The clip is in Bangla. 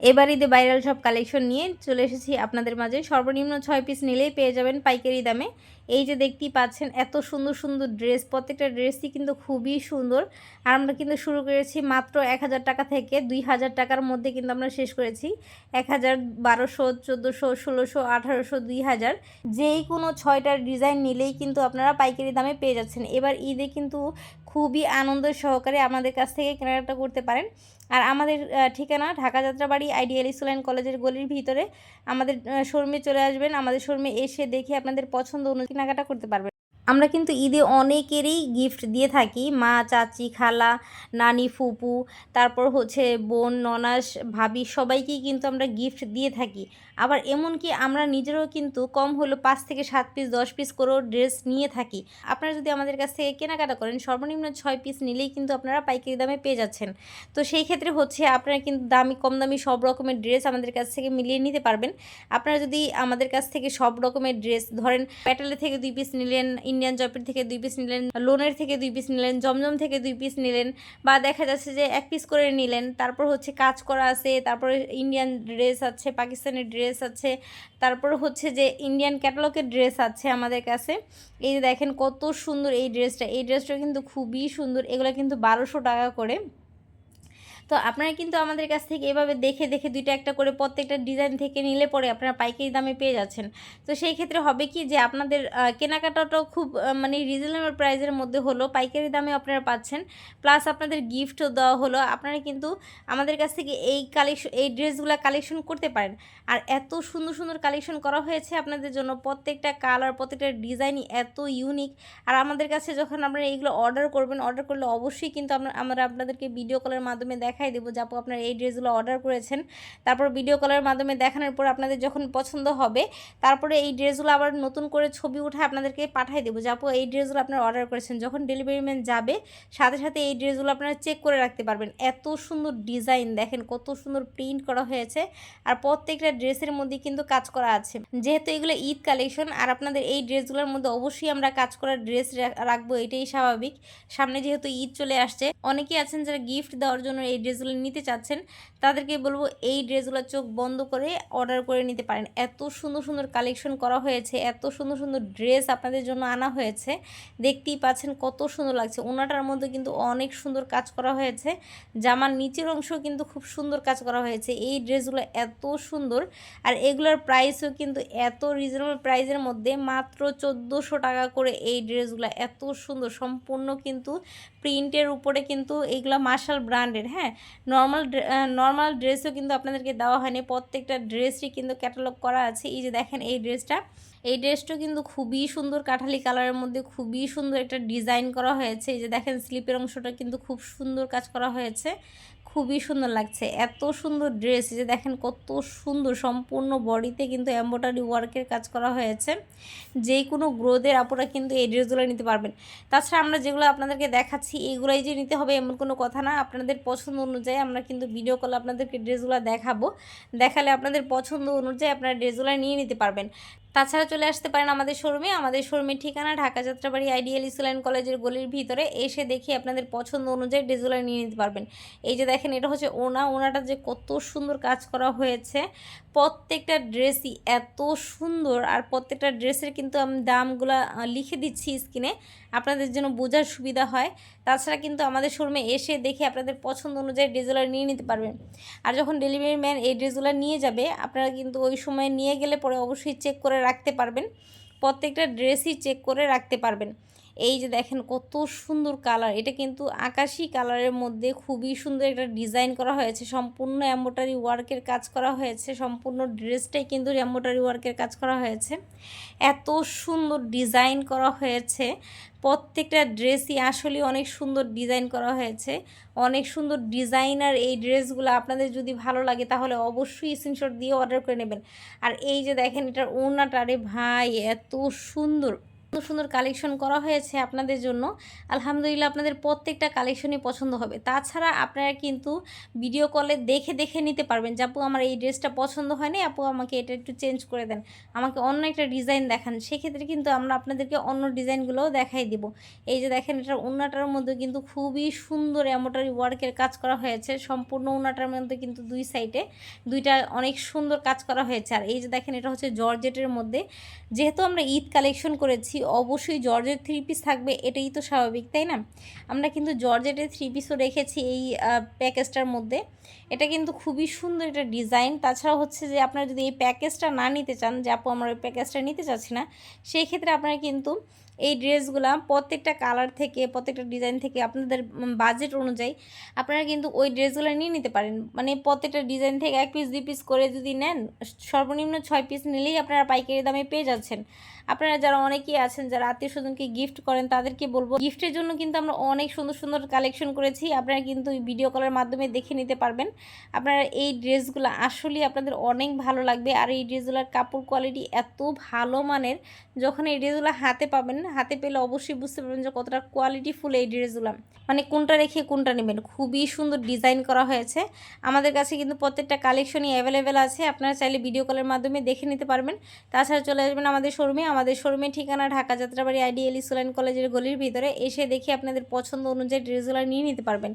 এবার ঈদে ভাইরাল সব কালেকশন নিয়ে চলে এসেছি আপনাদের মাঝে। সর্বনিম্ন ৬ পিস নিলেই পেয়ে যাবেন পাইকারি দামে। এই যে দেখতেই পাচ্ছেন এত সুন্দর সুন্দর ড্রেস, প্রত্যেকটা ড্রেসই কিন্তু খুবই সুন্দর। আর আমরা কিন্তু শুরু করেছি মাত্র ১,০০০ টাকা থেকে ২,০০০ টাকার মধ্যে কিন্তু আমরা শেষ করেছি। ১,০০০, ১,২০০, ১৪০০, ১৬০০, ১৮০০, ২,০০০ যেই কোনো ৬টার ডিজাইন নিলেই কিন্তু আপনারা পাইকারি দামে পেয়ে যাচ্ছেন। এবার ঈদে কিন্তু খুবই আনন্দ সহকারে আমাদের কাছ থেকে কেনাকাটা করতে পারেন। আর আমাদের ঠিকানা ঢাকা যাত্রাবাড়ি আইডিয়াল স্কুল কলেজের গলির ভিতরে। আমাদের শোরুমে চলে আসবেন। আমাদের শোরুমে এসে দেখে আপনাদের পছন্দ অনুযায়ী কেনাকাটা করতে পারবেন। আমরা কিন্তু ঈদে অনেকেরই গিফট দিয়ে থাকি। মা, চাচি, খালা, নানি, ফুপু, তারপর হচ্ছে বোন, ননাস, ভাবি সবাইকেই কিন্তু আমরা গিফট দিয়ে থাকি। আবার এমনকি আমরা নিজেরাও কিন্তু কম হলেও ৫ থেকে ৭ পিস ১০ পিস করেও ড্রেস নিয়ে থাকি। আপনারা যদি আমাদের কাছ থেকে কেনাকাটা করেন সর্বনিম্ন ৬ পিস নিলেই কিন্তু আপনারা পাইকারি দামে পেয়ে যাচ্ছেন। তো সেই ক্ষেত্রে হচ্ছে আপনারা কিন্তু দামি কম দামি সব রকমের ড্রেস আমাদের কাছ থেকে মিলিয়ে নিতে পারবেন। আপনারা যদি আমাদের কাছ থেকে সব রকমের ড্রেস ধরেন, প্যাটেলের থেকে ২ পিস নিলেন, ইন্ডিয়ান জবের থেকে ২ পিস নিলেন, লোনের থেকে ২ পিস নিলেন, জমজম থেকে ২ পিস নিলেন, বা দেখা যাচ্ছে যে ১ পিস করে নিলেন। তারপর হচ্ছে কাজ করা আছে, তারপরে ইন্ডিয়ান ড্রেস আছে, পাকিস্তানি ড্রেস আছে, তারপর হচ্ছে যে ইন্ডিয়ান ক্যাটালগের ড্রেস আছে আমাদের কাছে। এই যে দেখেন কত সুন্দর এই ড্রেসটা কিন্তু খুবই সুন্দর। এগুলো কিন্তু ১,২০০ টাকা করে। তো আপনারা কিন্তু আমাদের কাছ থেকে এভাবে দেখে দেখে ২টা একটা করে প্রত্যেকটা ডিজাইন থেকে নিলে পরে আপনারা পাইকারি দামে পেয়ে যাচ্ছেন। তো সেই ক্ষেত্রে হবে কি যে আপনাদের কেনাকাটাটাও খুব মানে রিজনেবল প্রাইসের মধ্যে হলো, পাইকারি দামে আপনারা পাচ্ছেন, প্লাস আপনাদের গিফটও দেওয়া হলো। আপনারা কিন্তু আমাদের কাছ থেকে এই ড্রেসগুলো কালেকশন করতে পারেন। আর এত সুন্দর সুন্দর কালেকশন করা হয়েছে আপনাদের জন্য, প্রত্যেকটা কালার, প্রত্যেকটা ডিজাইনই এত ইউনিক। আর আমাদের কাছে যখন আপনারা এইগুলো অর্ডার করবেন, অর্ডার করলে অবশ্যই কিন্তু আমরা আপনাদেরকে ভিডিও কলের মাধ্যমে দেখাই দেবো যে আপু আপনারা এই ড্রেসগুলো অর্ডার করেছেন। তারপর ভিডিও কলের মাধ্যমে দেখানোর পর আপনাদের যখন পছন্দ হবে, তারপরে এই ড্রেসগুলো আবার নতুন করে ছবি উঠে আপনাদেরকে পাঠিয়ে দেবো যে আপু এই ড্রেসগুলো আপনারা অর্ডার করেছেন। যখন ডেলিভারি ম্যান যাবে সাথে সাথে এই ড্রেসগুলো আপনারা চেক করে রাখতে পারবেন। এত সুন্দর ডিজাইন দেখেন, কত সুন্দর প্রিন্ট করা হয়েছে। আর প্রত্যেকটা ড্রেসের মধ্যে কিন্তু কাজ করা আছে। যেহেতু এগুলো ঈদ কালেকশন, আর আপনাদের এই ড্রেসগুলোর মধ্যে অবশ্যই আমরা কাজ করা ড্রেস রাখবো, এটাই স্বাভাবিক। সামনে যেহেতু ঈদ চলে আসছে, অনেকেই আছেন যারা গিফট দেওয়ার জন্য এই ড্রেসগুলো নিতে চাচ্ছেন, তাদেরকে বলবো এই ড্রেসগুলো চোখ বন্ধ করে অর্ডার করে নিতে পারেন। এত সুন্দর সুন্দর কালেকশন করা হয়েছে, এত সুন্দর সুন্দর ড্রেস আপনাদের জন্য আনা হয়েছে। দেখতেই পাচ্ছেন কত সুন্দর লাগছে। ওনাটার মধ্যে কিন্তু অনেক সুন্দর কাজ করা হয়েছে, জামার নিচের অংশ কিন্তু খুব সুন্দর কাজ করা হয়েছে। এই ড্রেসগুলো এত সুন্দর, আর এগুলোর প্রাইসও কিন্তু এত রিজনেবল প্রাইসের মধ্যে, মাত্র ১৪০০ টাকা করে এই ড্রেসগুলো। এত সুন্দর, সম্পূর্ণ কিন্তু প্রিন্টের উপরে কিন্তু এইগুলো মার্শাল ব্র্যান্ডের। হ্যাঁ, নর্মাল ড্রেসও কিন্তু আপনাদেরকে দেওয়া হয়নি, প্রত্যেকটা ড্রেসই কিন্তু ক্যাটালগ করা আছে। এই যে দেখেন এই ড্রেসটা কিন্তু খুবই সুন্দর, কাঠালি কালারের মধ্যে খুবই সুন্দর একটা ডিজাইন করা হয়েছে। এই যে দেখেন স্লিপের অংশটা কিন্তু খুব সুন্দর কাজ করা হয়েছে, খুবই সুন্দর লাগছে। এত সুন্দর ড্রেস, এই যে দেখেন কত সুন্দর, সম্পূর্ণ বডিতে কিন্তু এমব্রয়ডারি ওয়ার্কের কাজ করা হয়েছে। যে কোনো গ্রোথের আপুরা কিন্তু এই ড্রেসগুলো নিতে পারবেন। তাছাড়া আমরা যেগুলো আপনাদেরকে দেখাচ্ছি এগুলোই যে নিতে হবে এমন কোনো কথা না। আপনাদের পছন্দ অনুযায়ী আমরা কিন্তু ভিডিও কলে আপনাদেরকে ড্রেসগুলো দেখাবো, দেখালে আপনাদের পছন্দ অনুযায়ী আপনারা ড্রেসগুলো নিয়ে নিতে পারবেন। তাছাড়া চলে আসতে পারেন আমাদের শোরুমে। আমাদের শোরুমের ঠিকানা ঢাকা যাত্রাবাড়ি আইডিয়াল স্কুল কলেজের গলির ভিতরে। এসে দেখে আপনাদের পছন্দ অনুযায়ী ড্রেসগুলো নিয়ে নিতে পারবেন। এই যে দেখেন এটা হচ্ছে ওনাটা যে কত সুন্দর কাজ করা হয়েছে, প্রত্যেকটা ড্রেসই এত সুন্দর। আর প্রত্যেকটা ড্রেসের কিন্তু আমি দামগুলো লিখে দিচ্ছি স্ক্রিনে, আপনাদের জন্য বোঝার সুবিধা হয়। তাছাড়া কিন্তু আমাদের শোরুমে এসে দেখে আপনাদের পছন্দ অনুযায়ী ড্রেসগুলো নিয়ে নিতে পারবেন। আর যখন ডেলিভারি ম্যান এই ড্রেসগুলো নিয়ে যাবে, আপনারা কিন্তু ওই সময় নিয়ে গেলে পরে অবশ্যই চেক করে রাখতে পারবেন, প্রত্যেকটা ড্রেসই চেক করে রাখতে পারবেন। এই যে দেখেন কত সুন্দর কালার, এটা কিন্তু আকাশি কালারের মধ্যে খুবই সুন্দর একটা ডিজাইন করা হয়েছে, সম্পূর্ণ এমব্রয়ডারি ওয়ার্কের কাজ করা হয়েছে। সম্পূর্ণ ড্রেসটাই কিন্তু এমব্রয়ডারি ওয়ার্কের কাজ করা হয়েছে, এত সুন্দর ডিজাইন করা হয়েছে। প্রত্যেকটা ড্রেসই আসলে অনেক সুন্দর ডিজাইন করা হয়েছে, অনেক সুন্দর ডিজাইনার। এই ড্রেসগুলো আপনাদের যদি ভালো লাগে তাহলে অবশ্যই স্ক্রিনশট দিয়ে অর্ডার করে নেবেন। আর এই যে দেখেন এটার ওড়নাটা, রে ভাই এত সুন্দর, সুন্দর সুন্দর কালেকশন করা হয়েছে আপনাদের জন্য। আলহামদুলিল্লাহ আপনাদের প্রত্যেকটা কালেকশনই পছন্দ হবে। তাছাড়া আপনারা কিন্তু ভিডিও কলে দেখে দেখে নিতে পারবেন যে আপু আমার এই ড্রেসটা পছন্দ হয়নি, আপু আমাকে এটা একটু চেঞ্জ করে দেন, আমাকে অন্য একটা ডিজাইন দেখান। সেক্ষেত্রে কিন্তু আমরা আপনাদেরকে অন্য ডিজাইনগুলোও দেখাই দিব। এই যে দেখেন, এটার ওড়নাটার মধ্যে কিন্তু খুবই সুন্দর এমব্রয়ডারি ওয়ার্কের কাজ করা হয়েছে। সম্পূর্ণ ওড়নাটার মধ্যে কিন্তু দুই সাইডে দুইটা অনেক সুন্দর কাজ করা হয়েছে। আর এই যে দেখেন, এটা হচ্ছে জর্জেটের মধ্যে। যেহেতু আমরা ঈদ কালেকশন করেছি, অবশ্যই জর্জেট থ্রি পিস থাকবে, এটাই তো স্বাভাবিক, তাই না? আমরা কিন্তু জর্জেটের থ্রি পিসও রেখেছি এই প্যাকেজটার মধ্যে। এটা কিন্তু খুবই সুন্দর একটা ডিজাইন। তাছাড়া হচ্ছে যে আপনারা যদি এই প্যাকেজটা না নিতে চান, যে আপু আমরা ওই প্যাকেজটা নিতে চাচ্ছি না, সেই ক্ষেত্রে আপনারা কিন্তু এই ড্রেসগুলা প্রত্যেকটা কালার থেকে, প্রত্যেকটা ডিজাইন থেকে আপনাদের বাজেট অনুযায়ী আপনারা কিন্তু ওই ড্রেসগুলো নিয়ে নিতে পারেন। মানে প্রত্যেকটা ডিজাইন থেকে 1 পিস 2 পিস করে যদি নেন, সর্বনিম্ন 6 পিস নিলেই আপনারা পাইকারি দামে পেয়ে যাচ্ছেন। আপনারা যারা অনেকেই আছেন যারা আত্মীয় স্বজনকে গিফট করেন, তাদেরকে বলবো গিফটের জন্য কিন্তু আমরা অনেক সুন্দর সুন্দর কালেকশন করেছি। আপনারা কিন্তু ভিডিও কলের মাধ্যমে দেখে নিতে পারবেন। আপনারা এই ড্রেসগুলো আসলেই আপনাদের অনেক ভালো লাগবে। আর এই ড্রেসগুলোর কাপড় কোয়ালিটি এত ভালো মানের, যখন এই ড্রেসগুলো হাতে পাবেন, হাতে পেলে অবশ্যই বুঝতে পারবেন যে কতটা কোয়ালিটিফুল এই ড্রেসগুলো। মানে কোনটা রেখে কোনটা নেবেন, খুবই সুন্দর ডিজাইন করা হয়েছে। আমাদের কাছে কিন্তু প্রত্যেকটা কালেকশনই অ্যাভেলেবেল আছে, আপনারা চাইলে ভিডিও কলের মাধ্যমে দেখে নিতে পারবেন। তাছাড়া চলে আসবেন আমাদের শোরুমে। আমাদের শোরুমের ঠিকানা ঢাকা যাত্রাবাড়ি আইডিয়াল ইসলাম কলেজের গলির ভিতরে। এসে দেখে আপনাদের পছন্দ অনুযায়ী ড্রেসগুলো নিয়ে নিতে পারবেন।